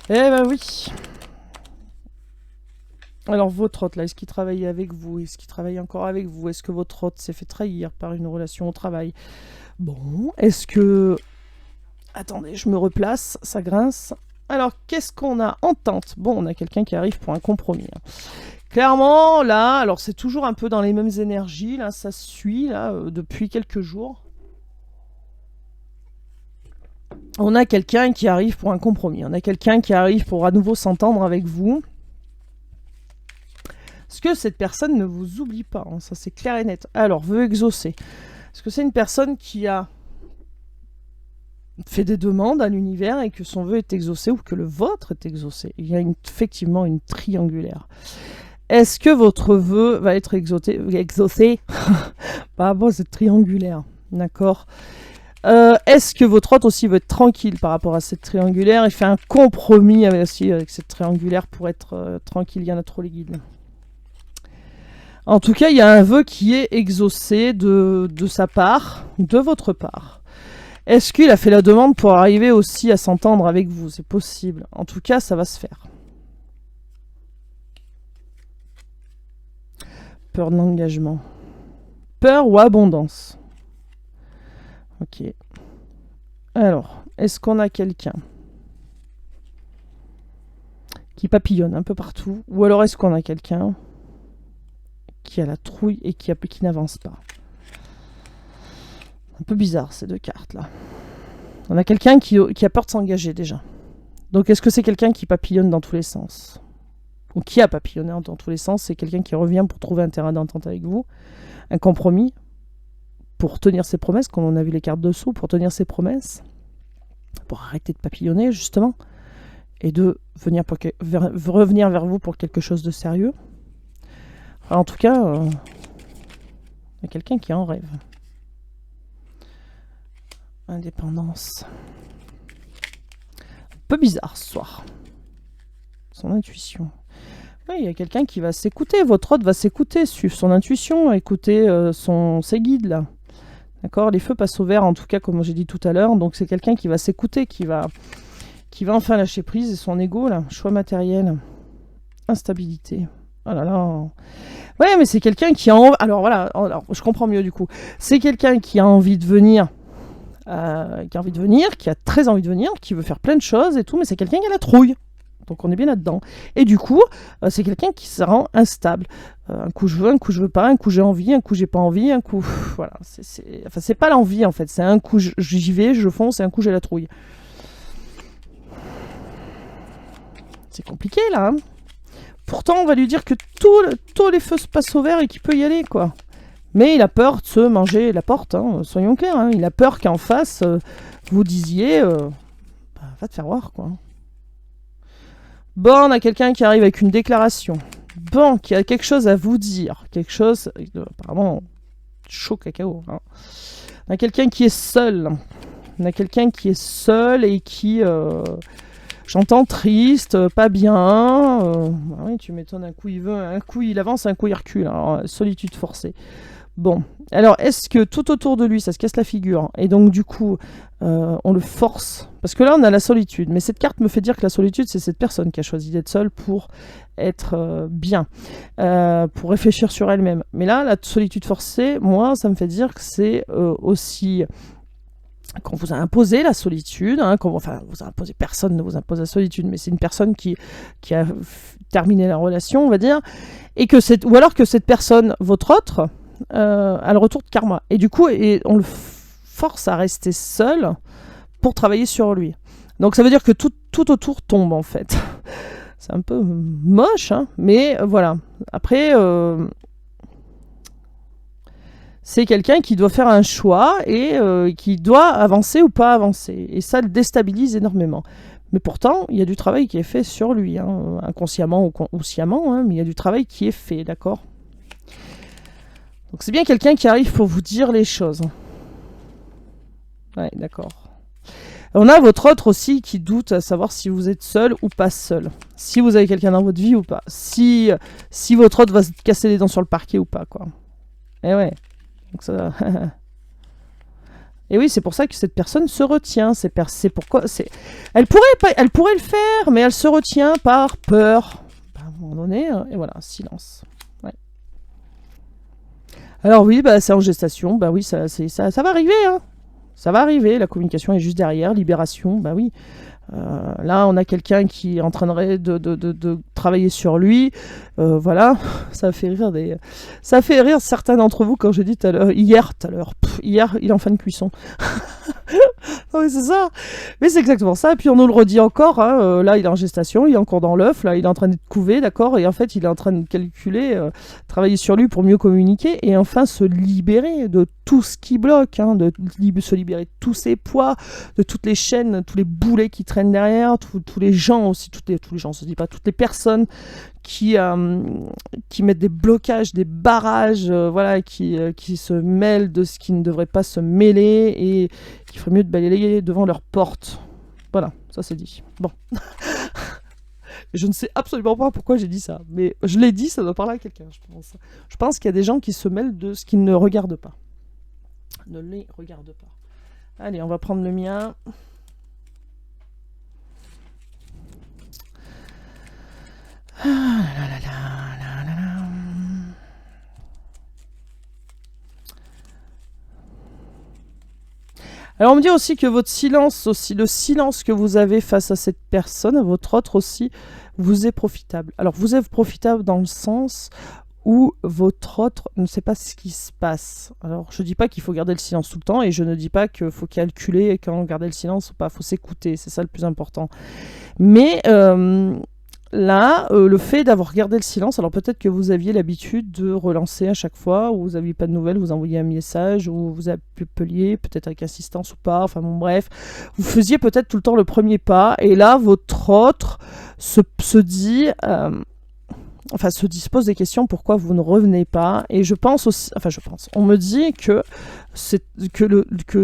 Eh ben oui. Alors votre hôte là, est-ce qu'il travaillait avec vous? Est-ce qu'il travaille encore avec vous? Est-ce que votre hôte s'est fait trahir par une relation au travail? Bon, est-ce que... Attendez, je me replace, ça grince. Alors, qu'est-ce qu'on a? Entente. Bon, on a quelqu'un qui arrive pour un compromis. Hein. Clairement, là, alors c'est toujours un peu dans les mêmes énergies, là, ça suit, là, depuis quelques jours. On a quelqu'un qui arrive pour un compromis. On a quelqu'un qui arrive pour à nouveau s'entendre avec vous. Est-ce que cette personne ne vous oublie pas? Hein, ça, c'est clair et net. Alors, veut exaucer. Est-ce que c'est une personne qui a fait des demandes à l'univers et que son vœu est exaucé ou que le vôtre est exaucé? Il y a effectivement une triangulaire. Est-ce que votre vœu va être exaucé par rapport à cette triangulaire? D'accord. Est-ce que votre hôte aussi veut être tranquille par rapport à cette triangulaire? Il fait un compromis avec cette triangulaire pour être tranquille. Il y en a trop les guides. En tout cas, il y a un vœu qui est exaucé de sa part, de votre part. Est-ce qu'il a fait la demande pour arriver aussi à s'entendre avec vous? C'est possible. En tout cas, ça va se faire. Peur de l'engagement. Peur ou abondance? Ok. Alors, est-ce qu'on a quelqu'un qui papillonne un peu partout? Ou alors est-ce qu'on a quelqu'un qui a la trouille et qui n'avance pas? Un peu bizarre ces deux cartes là. On a quelqu'un qui a peur de s'engager déjà. Donc est-ce que c'est quelqu'un qui papillonne dans tous les sens? Ou qui a papillonné dans tous les sens? C'est quelqu'un qui revient pour trouver un terrain d'entente avec vous, un compromis, pour tenir ses promesses, comme on a vu les cartes dessous, pour tenir ses promesses, pour arrêter de papillonner justement, et de revenir vers vous pour quelque chose de sérieux. Alors, en tout cas, il y a quelqu'un qui en rêve. Indépendance. Un peu bizarre ce soir. Son intuition. Oui, il y a quelqu'un qui va s'écouter. Votre hôte va s'écouter, suivre son intuition, écouter ses guides là. D'accord? Les feux passent au vert, en tout cas, comme j'ai dit tout à l'heure. Donc c'est quelqu'un qui va s'écouter, qui va enfin lâcher prise. Et son ego là, choix matériel, instabilité. Oh là là. Ouais, mais c'est quelqu'un qui a... Alors voilà, je comprends mieux du coup. C'est quelqu'un qui a envie de venir, qui a très envie de venir, qui veut faire plein de choses et tout, mais c'est quelqu'un qui a la trouille. Donc on est bien là-dedans. Et du coup, c'est quelqu'un qui se rend instable. Un coup je veux, un coup je veux pas, un coup j'ai envie, un coup j'ai pas envie, un coup... Voilà, enfin c'est pas l'envie en fait, c'est un coup j'y vais, je fonce, et un coup j'ai la trouille. C'est compliqué là, hein. Pourtant, on va lui dire que tous les feux se passent au vert et qu'il peut y aller, quoi. Mais il a peur de se manger la porte, hein, soyons clairs. Hein. Il a peur qu'en face, vous disiez, bah, va te faire voir, quoi. Bon, on a quelqu'un qui arrive avec une déclaration. Bon, qui a quelque chose à vous dire. Quelque chose, apparemment, chaud cacao. Hein. On a quelqu'un qui est seul. On a quelqu'un qui est seul et qui, j'entends, triste, pas bien. Bah oui, tu m'étonnes, un coup il veut, un coup il avance, un coup il recule. Alors, solitude forcée. Bon, alors est-ce que tout autour de lui, ça se casse la figure, et donc du coup, on le force, parce que là on a la solitude, mais cette carte me fait dire que la solitude, c'est cette personne qui a choisi d'être seule pour être bien, pour réfléchir sur elle-même. Mais là, la solitude forcée, moi, ça me fait dire que c'est aussi qu'on vous a imposé la solitude, hein, enfin, vous a imposé, personne ne vous impose la solitude, mais c'est une personne qui a terminé la relation, on va dire, et que ou alors que cette personne, votre autre, a le retour de karma. Et du coup, on le force à rester seul pour travailler sur lui. Donc ça veut dire que tout autour tombe, en fait. C'est un peu moche, hein, mais voilà. Après, c'est quelqu'un qui doit faire un choix et qui doit avancer ou pas avancer. Et ça le déstabilise énormément. Mais pourtant, il y a du travail qui est fait sur lui, hein, inconsciemment ou consciemment, hein, mais il y a du travail qui est fait, d'accord ? Donc c'est bien quelqu'un qui arrive pour vous dire les choses. Ouais, d'accord. On a votre autre aussi qui doute à savoir si vous êtes seul ou pas seul. Si vous avez quelqu'un dans votre vie ou pas. Si votre autre va se casser les dents sur le parquet ou pas, quoi. Et ouais. Donc ça... Et oui, c'est pour ça que cette personne se retient. C'est pourquoi... Elle pourrait le faire, mais elle se retient par peur. À un moment donné, et voilà, silence. Ouais. Alors oui, bah, c'est en gestation. Bah oui, ça va arriver, hein. Ça va arriver, la communication est juste derrière, libération, bah oui. Là, on a quelqu'un qui est en train de travailler sur lui. Voilà, ça fait rire certains d'entre vous quand j'ai dit hier, il est en fin de cuisson. Oui, c'est ça. Mais c'est exactement ça. Et puis on nous le redit encore. Hein, là, il est en gestation, il est encore dans l'œuf. Là, il est en train d'être couvé, d'accord. Et en fait, il est en train de calculer, travailler sur lui pour mieux communiquer et enfin se libérer de tout ce qui bloque, hein, se libérer de tous ses poids, de toutes les chaînes, tous les boulets qui traînent derrière, tous les gens aussi, tous les gens, on se dit pas, toutes les personnes qui mettent des blocages, des barrages, voilà, qui se mêlent de ce qui ne devrait pas se mêler et qu'il ferait mieux de balayer devant leur porte. Voilà, ça c'est dit. Bon. Je ne sais absolument pas pourquoi j'ai dit ça, mais je l'ai dit, ça doit parler à quelqu'un, je pense. Je pense qu'il y a des gens qui se mêlent de ce qu'ils ne regardent pas. Ne les regardent pas. Allez, on va prendre le mien. Alors on me dit aussi que votre silence, aussi le silence que vous avez face à cette personne, à votre autre aussi, vous est profitable. Alors vous êtes profitable dans le sens où votre autre ne sait pas ce qui se passe. Alors je ne dis pas qu'il faut garder le silence tout le temps et je ne dis pas qu'il faut calculer quand garder le silence ou pas, il faut s'écouter, c'est ça le plus important. Mais là, le fait d'avoir gardé le silence, alors peut-être que vous aviez l'habitude de relancer à chaque fois, où vous n'aviez pas de nouvelles, vous envoyez un message, ou vous appeliez, peut-être avec insistance ou pas, enfin bon bref, vous faisiez peut-être tout le temps le premier pas, et là, votre autre se dit... se dispose des questions pourquoi vous ne revenez pas, et je pense aussi, on me dit que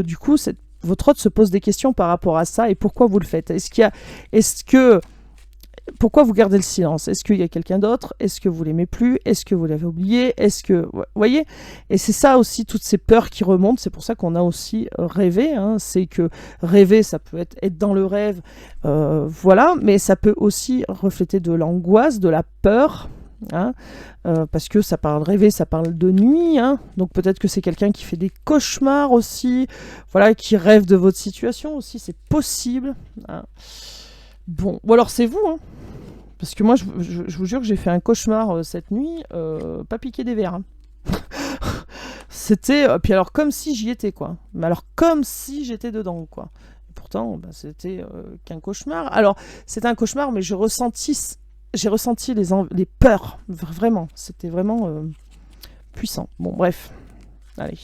du coup, votre autre se pose des questions par rapport à ça, et pourquoi vous le faites. Pourquoi vous gardez le silence? Est-ce qu'il y a quelqu'un d'autre? Est-ce que vous l'aimez plus? Est-ce que vous l'avez oublié? Vous voyez? Et c'est ça aussi, toutes ces peurs qui remontent. C'est pour ça qu'on a aussi rêvé. Hein. C'est que rêver, ça peut être dans le rêve, voilà. Mais ça peut aussi refléter de l'angoisse, de la peur. Hein, parce que ça parle de rêver, ça parle de nuit. Hein. Donc peut-être que c'est quelqu'un qui fait des cauchemars aussi. Voilà, qui rêve de votre situation aussi. C'est possible. Hein. Bon, ou alors c'est vous, hein. Parce que moi, je vous jure que j'ai fait un cauchemar cette nuit, pas piqué des verres. Hein. C'était... puis alors, comme si j'y étais, quoi. Mais alors, comme si j'étais dedans, quoi. Et pourtant, bah, c'était qu'un cauchemar. Alors, c'était un cauchemar, mais j'ai ressenti les peurs, vraiment. C'était vraiment puissant. Bon, bref. Allez.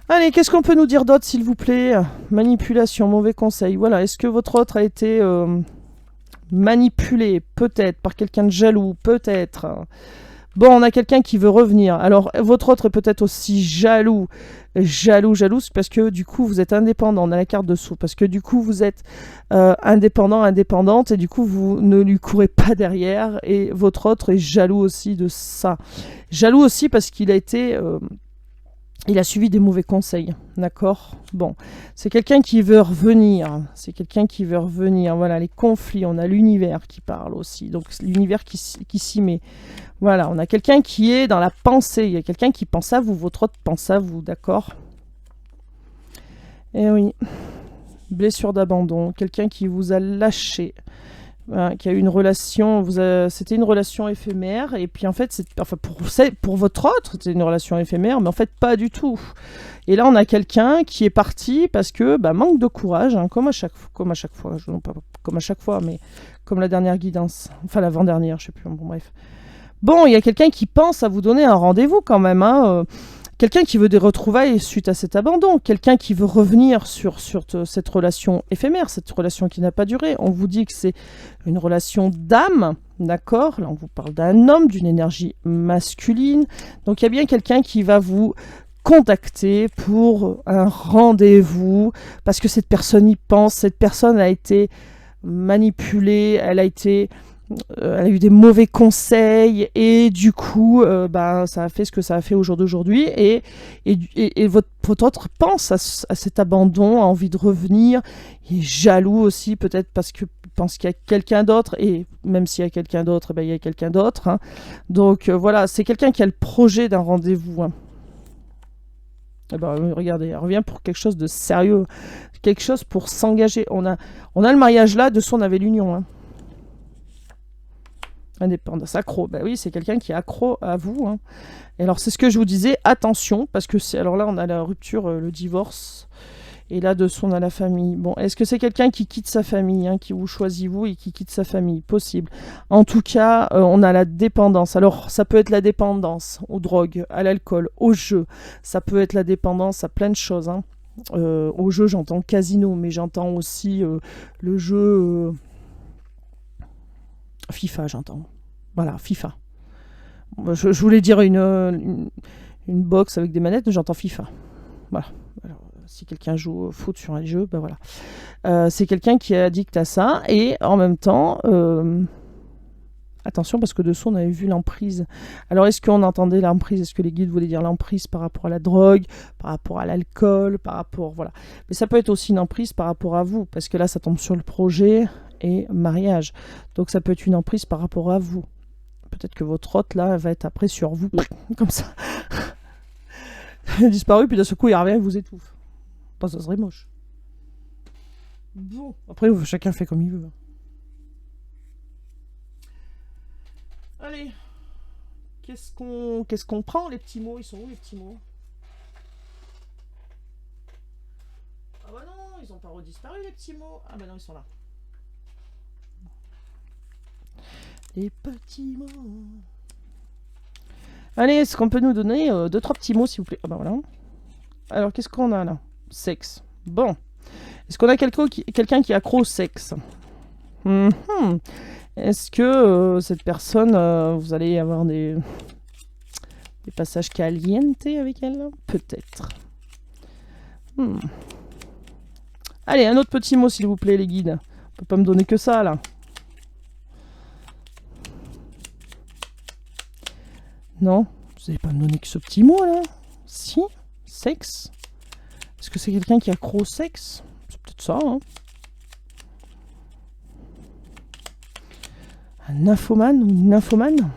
Allez, qu'est-ce qu'on peut nous dire d'autre, s'il vous plaît? Manipulation, mauvais conseil. Voilà, est-ce que votre autre a été manipulé? Peut-être, par quelqu'un de jaloux, peut-être. Bon, on a quelqu'un qui veut revenir. Alors, votre autre est peut-être aussi jalouse, parce que du coup, vous êtes indépendant. On a la carte dessous. Parce que du coup, vous êtes indépendant, indépendante, et du coup, vous ne lui courez pas derrière. Et votre autre est jaloux aussi de ça. Jaloux aussi parce qu'il a été... il a suivi des mauvais conseils, d'accord? Bon, c'est quelqu'un qui veut revenir. C'est quelqu'un qui veut revenir. Voilà, les conflits. On a l'univers qui parle aussi. Donc, l'univers qui s'y met. Voilà, on a quelqu'un qui est dans la pensée. Il y a quelqu'un qui pense à vous. Votre autre pense à vous, d'accord? Eh oui. Blessure d'abandon. Quelqu'un qui vous a lâché. Voilà, qui a eu une relation, c'était une relation éphémère, et puis en fait, pour votre autre, c'était une relation éphémère, mais en fait, pas du tout. Et là, on a quelqu'un qui est parti parce que, manque de courage, hein, comme à chaque fois, non pas comme à chaque fois, mais comme la dernière guidance, enfin l'avant-dernière, je sais plus, bon bref. Bon, il y a quelqu'un qui pense à vous donner un rendez-vous quand même, hein, quelqu'un qui veut des retrouvailles suite à cet abandon, quelqu'un qui veut revenir sur cette relation éphémère, cette relation qui n'a pas duré. On vous dit que c'est une relation d'âme, d'accord? Là, on vous parle d'un homme, d'une énergie masculine. Donc, il y a bien quelqu'un qui va vous contacter pour un rendez-vous, parce que cette personne y pense, cette personne a été manipulée, elle a eu des mauvais conseils, et du coup ça a fait ce que ça a fait au jour d'aujourd'hui, et votre autre pense à cet abandon, a envie de revenir, il est jaloux aussi, peut-être parce qu'il pense qu'il y a quelqu'un d'autre, et même s'il y a quelqu'un d'autre, il y a quelqu'un d'autre, hein. Donc voilà, c'est quelqu'un qui a le projet d'un rendez-vous, hein. Regardez, elle revient pour quelque chose de sérieux, quelque chose pour s'engager. On a le mariage là, dessous on avait l'union, hein. Indépendance, accro, oui, c'est quelqu'un qui est accro à vous, hein. Et alors c'est ce que je vous disais, attention, parce que alors là on a la rupture, le divorce, et là dessous on a la famille. Bon, est-ce que c'est quelqu'un qui quitte sa famille, hein, qui vous choisit vous et qui quitte sa famille? Possible. En tout cas, on a la dépendance. Alors ça peut être la dépendance aux drogues, à l'alcool, au jeu. Ça peut être la dépendance à plein de choses, hein. Au jeu, j'entends casino, mais j'entends aussi le jeu... FIFA, j'entends. Voilà, FIFA. Je voulais dire une box avec des manettes, mais j'entends FIFA. Voilà. Alors, si quelqu'un joue au foot sur un jeu, voilà. C'est quelqu'un qui est addict à ça, et en même temps, attention, parce que dessous on avait vu l'emprise. Alors, est-ce qu'on entendait l'emprise? Est-ce que les guides voulaient dire l'emprise par rapport à la drogue, par rapport à l'alcool, par rapport... Voilà. Mais ça peut être aussi une emprise par rapport à vous, parce que là, ça tombe sur le projet et mariage. Donc ça peut être une emprise par rapport à vous. Peut-être que votre hôte là va être après sur vous, comme ça. Il a disparu, puis d'un seul coup il revient et vous étouffe. Ça serait moche. Bon, après chacun fait comme il veut. Allez, qu'est-ce qu'on prend, les petits mots? Ils sont où les petits mots? Ah bah non, ils ont pas redisparu les petits mots. Ah bah non, ils sont là. Les petits mots. Allez, est-ce qu'on peut nous donner 2-3 petits mots, s'il vous plaît? Ah bah voilà. Alors, qu'est-ce qu'on a là? Sexe. Bon. Est-ce qu'on a quelqu'un qui est accro au sexe? Est-ce que cette personne, vous allez avoir des passages caliente avec elle? Peut-être. Allez, un autre petit mot, s'il vous plaît, les guides. On peut pas me donner que ça, là. Non, vous n'allez pas me donner que ce petit mot là? Si? Sexe? Est-ce que c'est quelqu'un qui est accro au sexe? C'est peut-être ça, hein? Un nymphomane ou une nymphomane?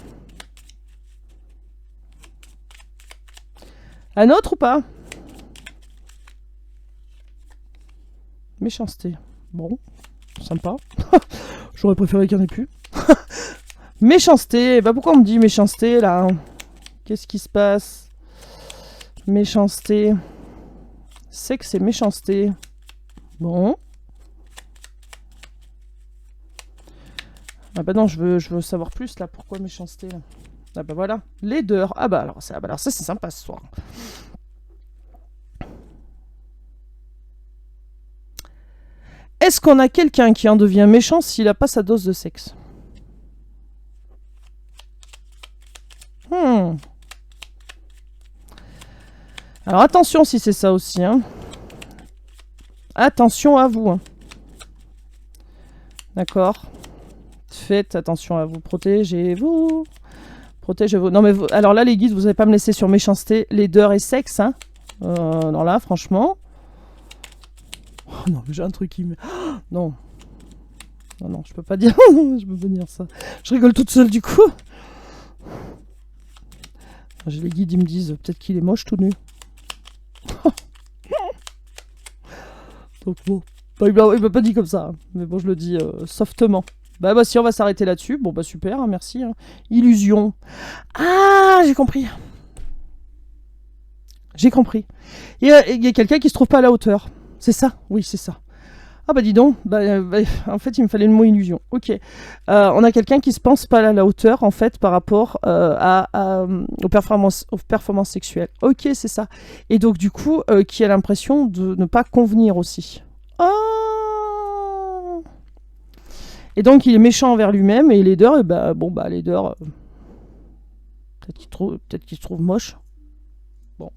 Un autre ou pas? Méchanceté. Bon, sympa. J'aurais préféré qu'il n'y en ait plus. Méchanceté. Pourquoi on me dit méchanceté là? Qu'est-ce qui se passe? Méchanceté. Sexe et méchanceté. Bon. Ah bah non, je veux savoir plus là. Pourquoi méchanceté là? Ah bah voilà, laideur. Ah bah alors ça c'est sympa ce soir. Est-ce qu'on a quelqu'un qui en devient méchant s'il n'a pas sa dose de sexe? Alors attention si c'est ça aussi. Hein. Attention à vous. Hein. D'accord. Faites attention à vous. Protégez-vous. Protégez-vous. Non mais alors là les guides, vous n'allez pas me laisser sur méchanceté, laideur et sexe. Hein. Non là franchement. Oh, non mais j'ai un truc qui me... Oh, non. Non, non, je peux pas dire. Je peux pas dire ça. Je rigole toute seule du coup. Les guides, ils me disent peut-être qu'il est moche tout nu. Donc bon. Bah, il m'a pas dit comme ça. Hein. Mais bon, je le dis softement. Bah si, on va s'arrêter là-dessus. Bon bah super, hein, merci. Hein. Illusion. Ah, j'ai compris. J'ai compris. Il y a quelqu'un qui se trouve pas à la hauteur. C'est ça? Oui, c'est ça. Ah bah dis donc, en fait il me fallait le mot illusion. Ok. On a quelqu'un qui se pense pas à la hauteur en fait par rapport aux performances sexuelles. Ok, c'est ça. Et donc du coup, qui a l'impression de ne pas convenir aussi. Oh. Et donc il est méchant envers lui-même et laideur, et laideur, peut-être qu'il se trouve moche. Bon.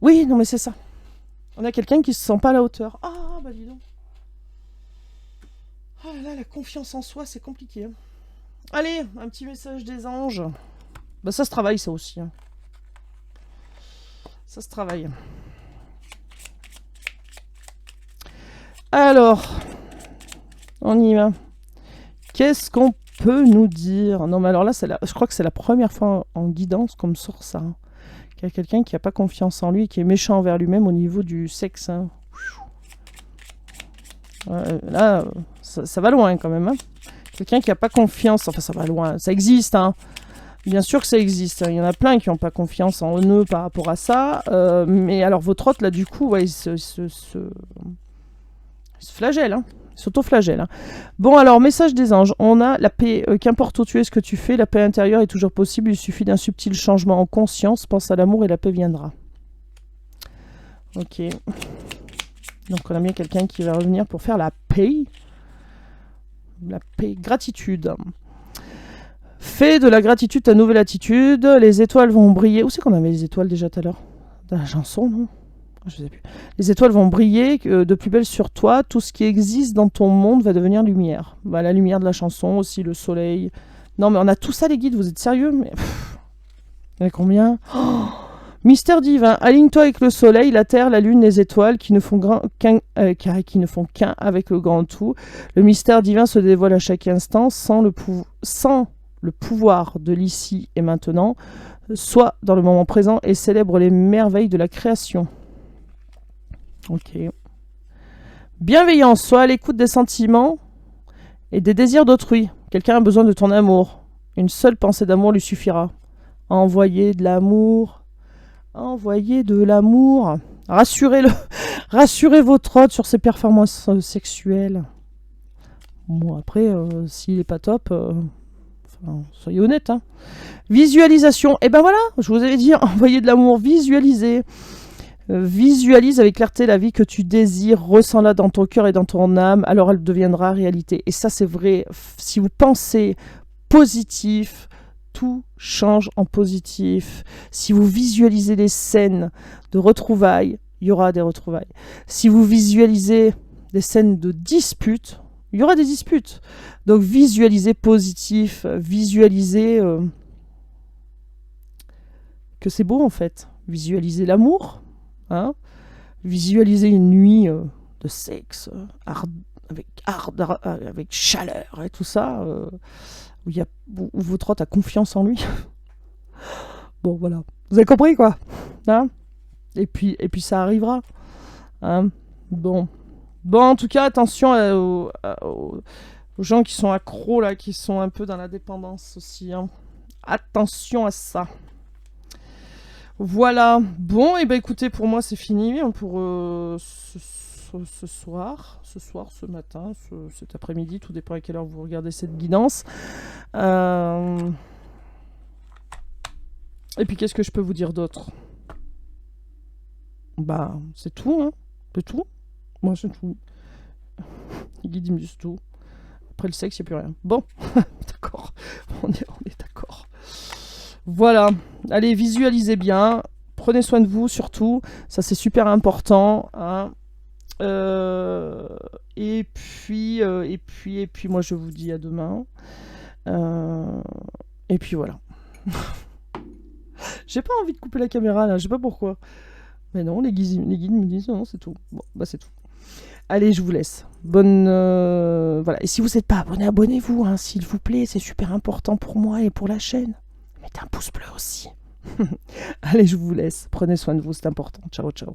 Oui, non mais c'est ça. On a quelqu'un qui se sent pas à la hauteur. Ah bah dis donc. Oh là là, la confiance en soi, c'est compliqué. Hein. Allez, un petit message des anges. Bah ça se travaille, ça aussi. Hein. Ça se travaille. Alors, on y va. Qu'est-ce qu'on peut nous dire? Non mais alors là, je crois que c'est la première fois en guidance qu'on me sort ça. Hein. Qu'il y a quelqu'un qui n'a pas confiance en lui, qui est méchant envers lui-même au niveau du sexe. Hein. Là, ça va loin quand même. Hein. Quelqu'un qui n'a pas confiance, enfin ça va loin, ça existe. Hein. Bien sûr que ça existe. Hein. Il y en a plein qui n'ont pas confiance en eux par rapport à ça. Mais alors votre hôte, là, du coup, ouais, il se flagelle. Hein. Il s'auto-flagelle. Hein. Bon, alors, message des anges. On a la paix. Qu'importe où tu es, ce que tu fais, la paix intérieure est toujours possible. Il suffit d'un subtil changement en conscience. Pense à l'amour et la paix viendra. Ok. Donc, on a bien quelqu'un qui va revenir pour faire la paix. La paix. Gratitude. Fais de la gratitude ta nouvelle attitude. Les étoiles vont briller. Où c'est qu'on avait les étoiles déjà tout à l'heure? Dans la chanson, non? Je sais plus. Les étoiles vont briller de plus belle sur toi. Tout ce qui existe dans ton monde va devenir lumière. Bah, la lumière de la chanson, aussi le soleil. Non, mais on a tout ça, les guides. Vous êtes sérieux? Mais il y en a combien? Mystère divin. Aligne-toi avec le soleil, la terre, la lune, les étoiles qui ne font qu'un avec le grand tout. Le mystère divin se dévoile à chaque instant sans le pouvoir de l'ici et maintenant. Sois dans le moment présent et célèbre les merveilles de la création. Ok. Bienveillance, sois à l'écoute des sentiments et des désirs d'autrui. Quelqu'un a besoin de ton amour. Une seule pensée d'amour lui suffira. Envoyez de l'amour. Envoyez de l'amour. Rassurez-le. Rassurez votre hôte sur ses performances sexuelles. Bon, après, s'il n'est pas top, soyez honnête. Hein. Visualisation. Et ben voilà, je vous avais dit, envoyez de l'amour, visualisez. Visualise avec clarté la vie que tu désires, ressens-la dans ton cœur et dans ton âme, alors elle deviendra réalité. Et ça, c'est vrai. Si vous pensez positif, tout change en positif. Si vous visualisez les scènes de retrouvailles, il y aura des retrouvailles. Si vous visualisez des scènes de disputes, il y aura des disputes. Donc visualisez positif, visualisez que c'est beau en fait. Visualisez l'amour. Hein, visualiser une nuit de sexe avec chaleur et tout ça, où votre hôte a confiance en lui. Bon, voilà. Vous avez compris, quoi. Hein, et puis ça arrivera. Hein, bon, en tout cas, attention aux gens qui sont accros, là, qui sont un peu dans la dépendance aussi. Hein. Attention à ça. Voilà. Bon, et ben écoutez, pour moi c'est fini pour ce soir, ce matin, cet après-midi, tout dépend à quelle heure vous regardez cette guidance. Et puis, qu'est-ce que je peux vous dire d'autre? Bah, c'est tout, hein. C'est tout. Moi, c'est tout. Les guides, ils me disent tout. Après le sexe, il n'y a plus rien. Bon, d'accord. On est d'accord. Voilà. Allez, visualisez bien. Prenez soin de vous, surtout. Ça, c'est super important. Hein. Et puis, moi, je vous dis à demain. Et puis, voilà. J'ai pas envie de couper la caméra, là. Je sais pas pourquoi. Mais non, les guides me disent non, c'est tout. Bon, bah, c'est tout. Allez, je vous laisse. Bonne. Voilà. Et si vous n'êtes pas abonné, abonnez-vous, hein, s'il vous plaît. C'est super important pour moi et pour la chaîne. Mettez un pouce bleu aussi. Allez, je vous laisse. Prenez soin de vous, c'est important. Ciao, ciao.